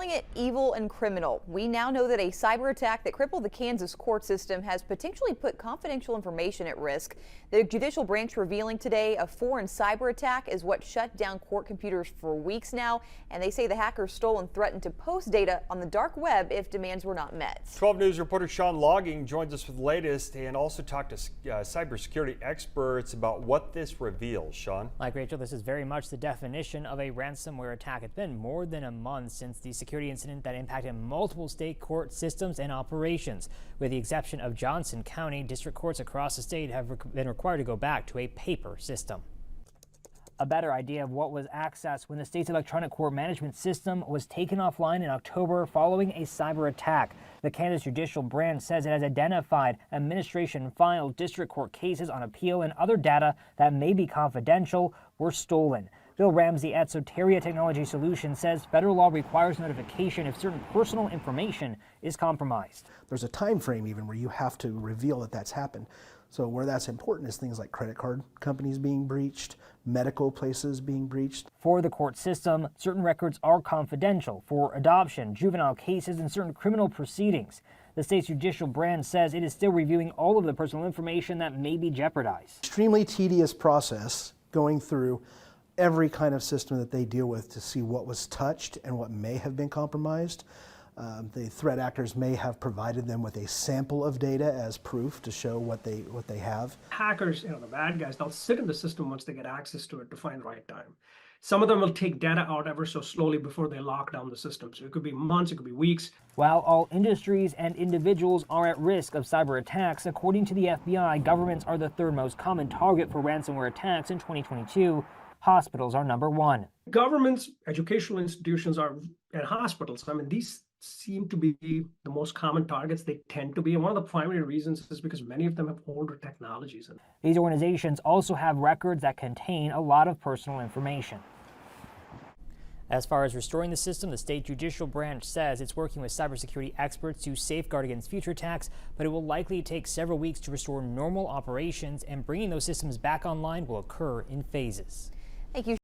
calling it evil and criminal. We now know that a cyber attack that crippled the Kansas court system has potentially put confidential information at risk. The judicial branch revealing today a foreign cyber attack is what shut down court computers for weeks now, and they say the hackers stole and threatened to post data on the dark web if demands were not met. 12 News reporter Sean Logging joins us with the latest and also talked to cybersecurity experts about what this reveals. Sean? Like Rachel, this is very much the definition of a ransomware attack. It's been more than a month since the security incident that impacted multiple state court systems and operations. With the exception of Johnson County, district courts across the state have been required to go back to a paper system. A better idea of what was accessed when the state's electronic court management system was taken offline in October following a cyber attack. The Kansas Judicial branch says it has identified administration filed district court cases on appeal and other data that may be confidential were stolen. Bill Ramsey at Soteria Technology Solutions says federal law requires notification if certain personal information is compromised. There's a time frame even where you have to reveal that that's happened. So where that's important is things like credit card companies being breached, medical places being breached. For the court system, certain records are confidential for adoption, juvenile cases, and certain criminal proceedings. The state's judicial branch says it is still reviewing all of the personal information that may be jeopardized. Extremely tedious process going through every kind of system that they deal with to see what was touched and what may have been compromised. The threat actors may have provided them with a sample of data as proof to show what they have. Hackers, the bad guys, they'll sit in the system once they get access to it to find the right time. Some of them will take data out ever so slowly before they lock down the system. So it could be months, it could be weeks. While all industries and individuals are at risk of cyber attacks, according to the FBI, governments are the third most common target for ransomware attacks in 2022. Hospitals are number one. Governments, educational institutions and hospitals, these seem to be the most common targets they tend to be. And one of the primary reasons is because many of them have older technologies. These organizations also have records that contain a lot of personal information. As far as restoring the system, the state judicial branch says it's working with cybersecurity experts to safeguard against future attacks, but it will likely take several weeks to restore normal operations, and bringing those systems back online will occur in phases. Thank you.